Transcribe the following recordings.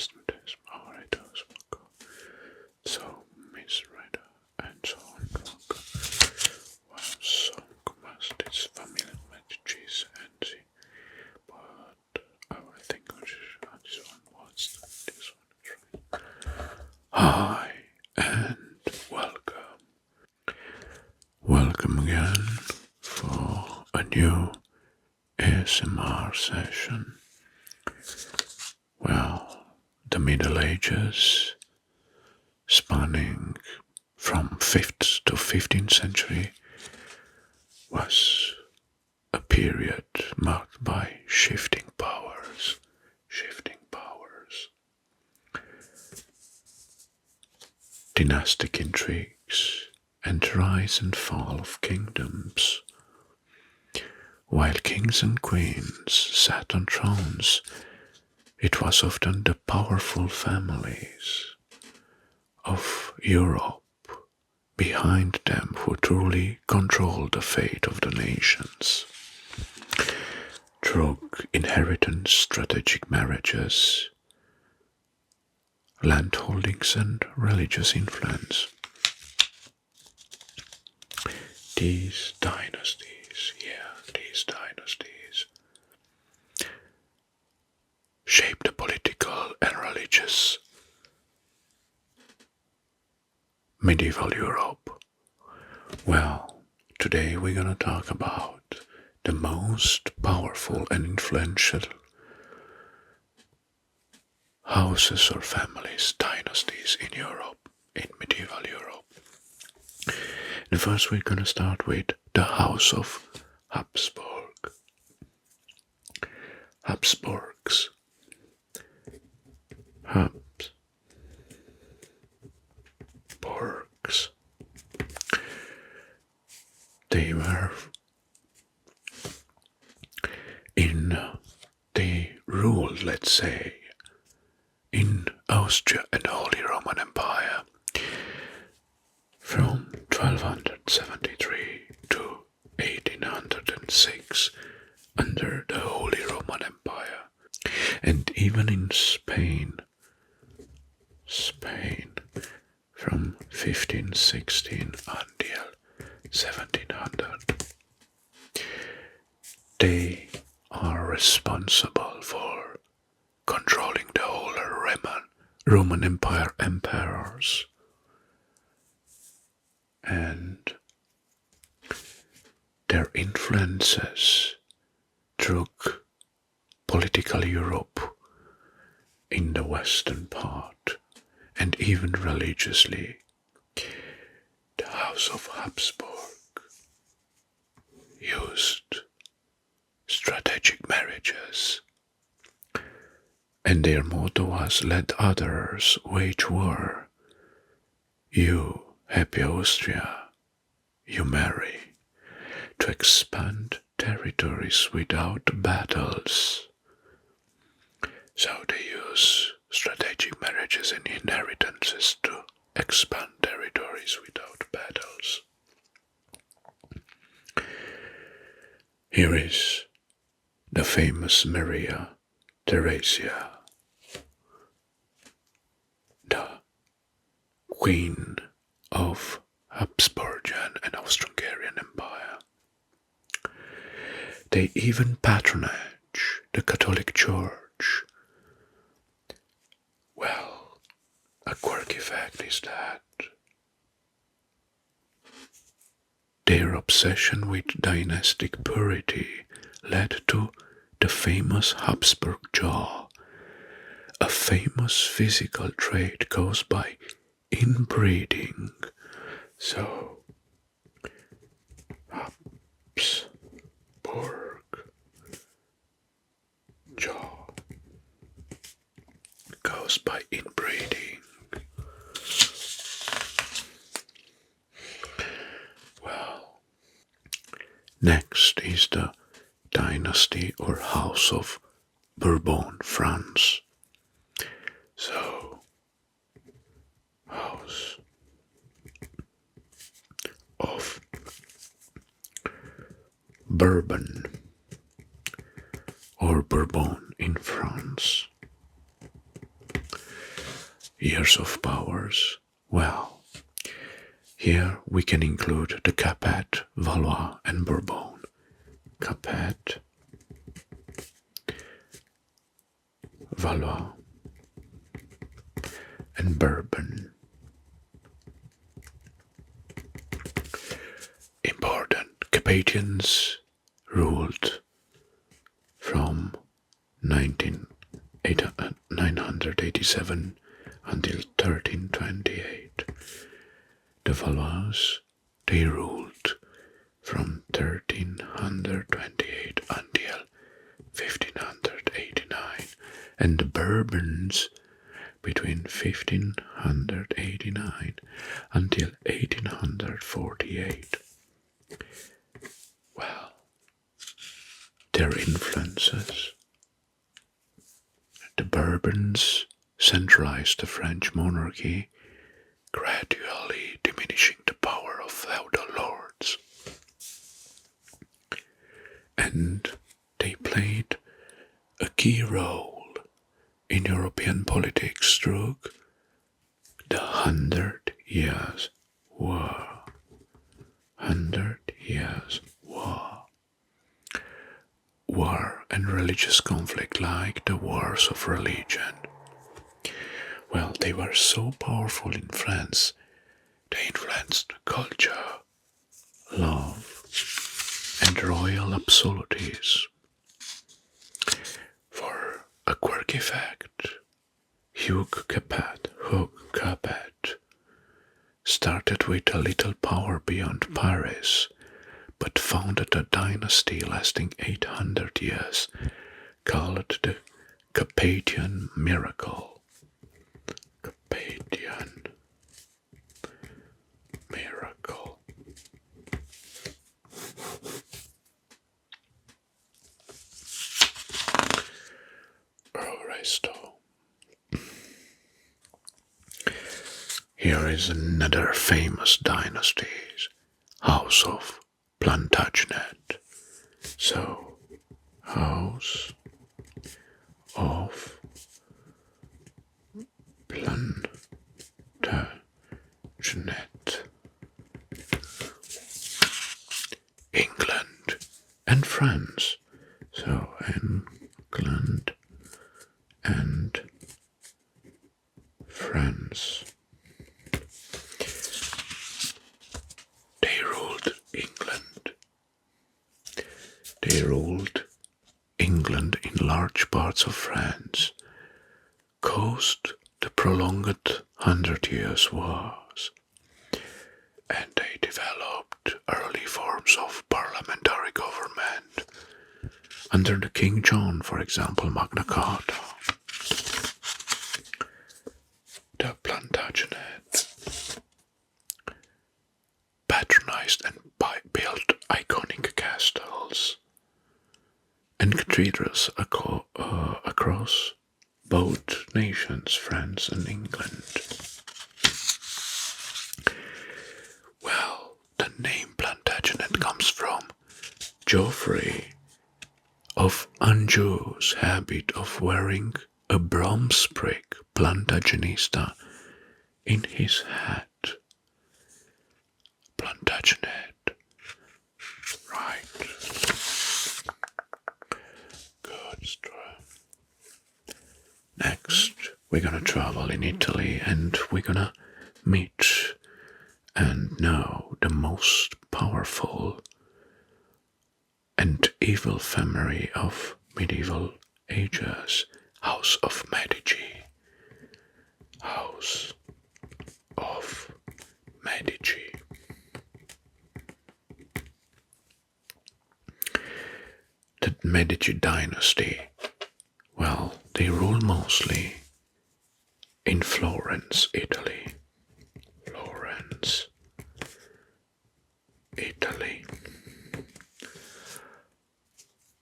Protestantism, Arianism, so misread and so on. Well, some communities, family Medicis and the but I think this one was this one. Hi and welcome. Welcome again for a new ASMR session. Well, the Middle Ages, spanning from 5th to 15th century, was a period marked by shifting powers, dynastic intrigues, and the rise and fall of kingdoms. While kings and queens sat on thrones, it was often the powerful families of Europe behind them who truly controlled the fate of the nations. Through inheritance, strategic marriages, land holdings, and religious influence. These dynasties shaped the political and religious medieval Europe. Well, today we're gonna talk about the most powerful and influential houses or families, dynasties in Europe, in medieval Europe. And first we're gonna start with the House of Habsburg. Habsburgs. Habsburgs. They were they ruled, let's say, in Austria and the Holy Roman Empire from 1273 to 1806 under the Holy Roman Empire, and even in Spain from 1516 until 1700. They are responsible for controlling the whole Roman Empire emperors, and their influences through political Europe in the western part, and even religiously. The House of Habsburg used strategic marriages, and their motto was, "Let others wage war. You, happy Austria, you marry," to expand territories without battles. So they use strategic marriages and inheritances to expand territories without battles. Here is the famous Maria Theresia, the Queen of Habsburgian and Austro-Hungarian Empire. They even patronage the Catholic Church. Well, a quirky fact is that their obsession with dynastic purity led to the famous Habsburg jaw, a famous physical trait caused by inbreeding. So, Habsburg jaw caused by inbreeding. Well, next is the dynasty or House of Bourbon, France. So, House of Bourbon or Bourbon in France. years of powers? Well, here we can include the Capet, Valois, and Bourbon. Capet, Valois, and Bourbon. Important. Capetians ruled from 987 until 1328. The Valois, they ruled from 1328 until 1589, and the Bourbons between 1589 until 1848. Well, their influences. The Bourbons centralized the French monarchy, gradually diminishing the power of feudal lords. And they played a key role in European politics through the 100 Years' War. 100 Years' War. War and religious conflict like the wars of religion. Well, they were so powerful in France, they influenced culture, love, and royal absolutism. For a quirky fact, Hugh Capet started with a little power beyond Paris, but founded a dynasty lasting 800 years, called the Capetian miracle. Capetian miracle. Here is another famous dynasty, House of Plantagenet. So, House of Plantagenet. England and France. So, England and France. They ruled England in large parts of France, caused the prolonged 100 Years' Wars, and they developed early forms of parliamentary government. Under the King John, for example, Magna Carta. The Plantagenets patronized and built iconic castles and cathedrals across both nations, France and England. Well, the name Plantagenet comes from Geoffrey of Anjou's habit of wearing a bromsprig Plantagenista in his hat. Plantagenet. Right. Good stuff. Next, we're gonna travel in Italy and we're gonna meet and know the most powerful and evil family of medieval ages, House of Medici. House of Medici. The Medici dynasty, well, they rule mostly in Florence, Italy. Florence, Italy.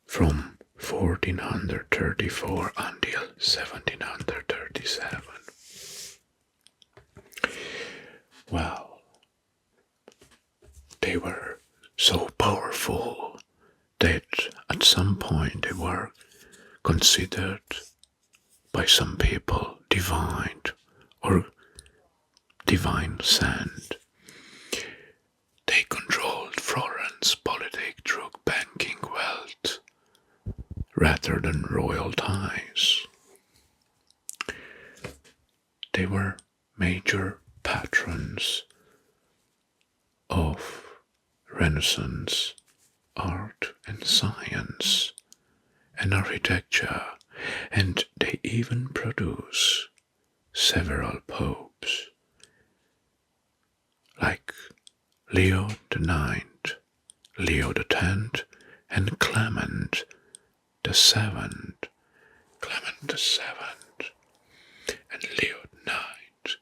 From 1434 until 1737. Well, they were so powerful that at some point they were considered by some people divine or divine sand. They controlled Florence politics through banking wealth rather than royal ties. They were major patrons of Renaissance art and science and architecture, and they even produce several popes like Leo IX, Leo X, and Clement VII, and Leo IX,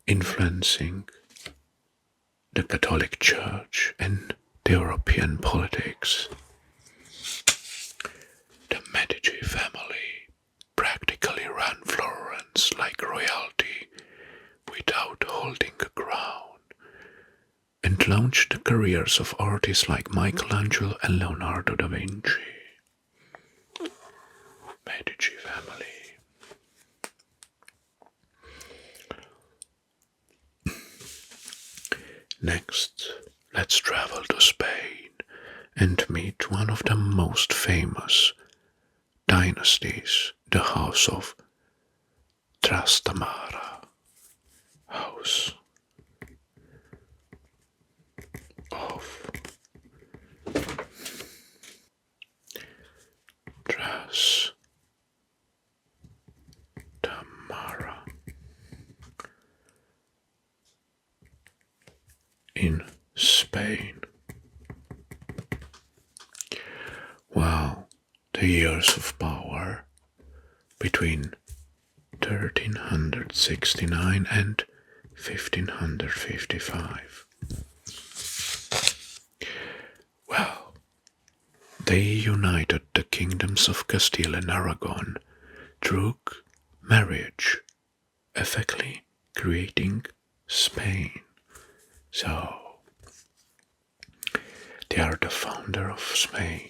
influencing the Catholic Church and the European politics. The Medici family practically ran Florence like royalty without holding a crown, and launched the careers of artists like Michelangelo and Leonardo da Vinci. Medici family. Next, let's travel to Spain and meet one of the most famous dynasties, the House of Trastámara. House of Trastámara in Spain. Wow, the years of power between 1369 and 1555. Well, they united the kingdoms of Castile and Aragon through marriage, effectively creating Spain. So, they are the founder of Spain.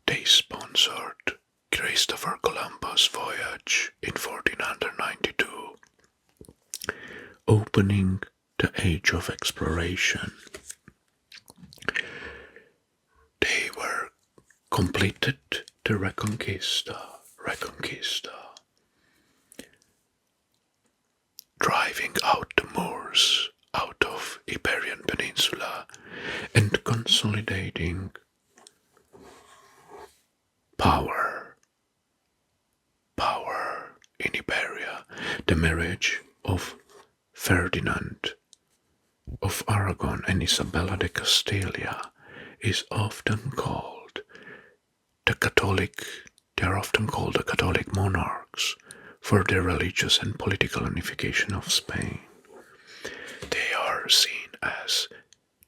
They sponsored Christopher Columbus' voyage in 1492, opening the age of exploration. They were completed the Reconquista, driving out the Moors out of Iberian Peninsula and consolidating power in Iberia. The marriage of Ferdinand of Aragon and Isabella de Castilla is often called they are often called the Catholic monarchs for their religious and political unification of Spain. They are seen as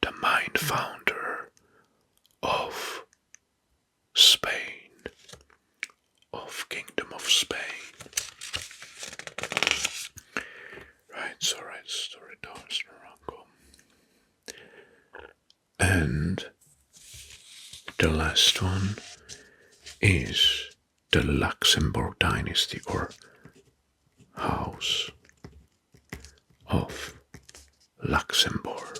the main founder of Spain, of Kingdom of Spain. And the last one is the Luxembourg dynasty, or House of Luxembourg.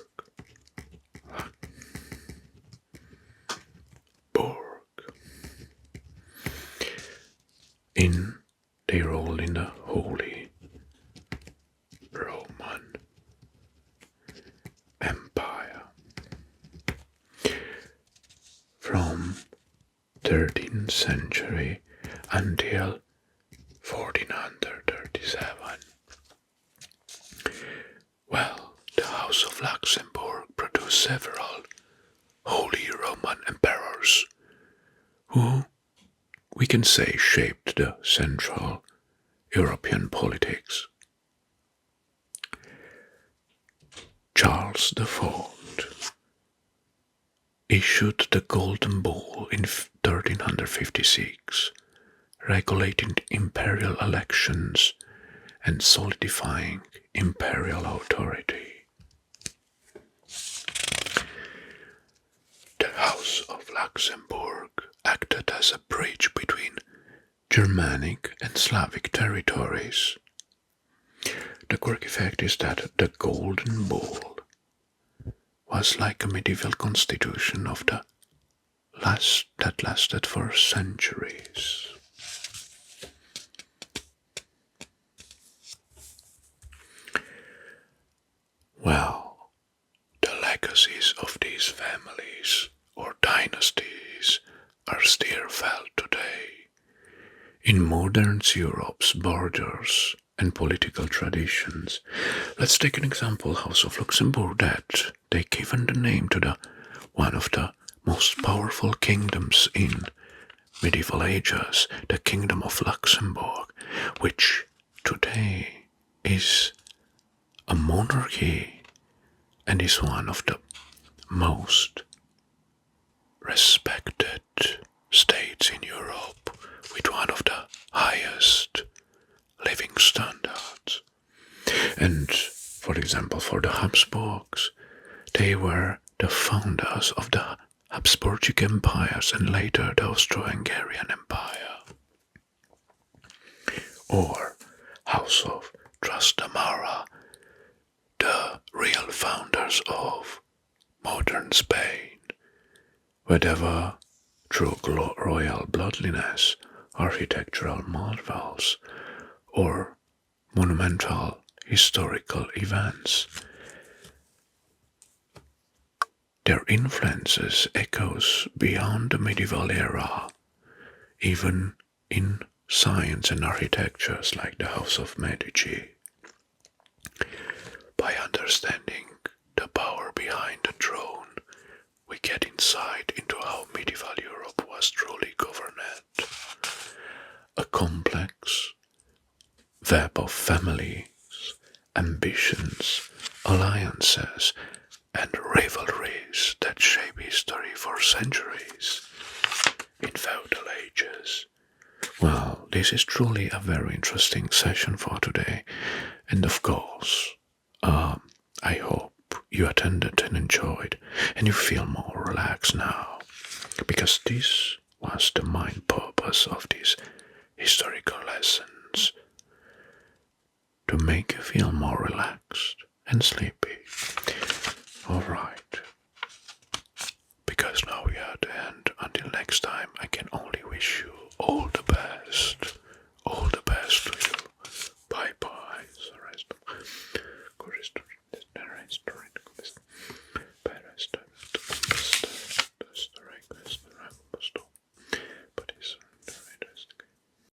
They ruled in the Holy Roman Empire from 13th century until 1437. Well, the House of Luxembourg produced several Holy Roman emperors who, we can say, shaped the Central European politics. Charles IV issued the Golden Bull in 1356, regulating imperial elections and solidifying imperial authority. The House of Luxembourg acted as a bridge between Germanic and Slavic territories, The quirky fact is that the Golden Bull was like a medieval constitution of the that lasted for centuries. Well, the legacies of these families or dynasties are still felt today in modern Europe's borders and political traditions. Let's take an example, House of Luxembourg, that they given the name to the one of the most powerful kingdoms in medieval ages, the Kingdom of Luxembourg, which today is a monarchy and is one of the most respected states in Europe with one of the highest living standards. And for example, for the Habsburgs, they were the founders of the Habsburgic empires and later the Austro-Hungarian Empire. Or House of Trastámara, the real founders of modern Spain, whether through royal bloodlines, architectural marvels, or monumental historical events. Their influences echoes beyond the medieval era, even in science and architectures like the House of Medici. By understanding the power behind the throne, we get insight into how medieval Europe was truly governed. A complex web of families, ambitions, alliances, and rivalries that shape history for centuries in feudal ages. Well, this is truly a very interesting session for today, and of course, I hope you attended and enjoyed, and you feel more relaxed now, because this was the main purpose of these historical lessons, to make you feel more relaxed and sleepy. Alright, because now we are at the end. Until next time, I can only wish you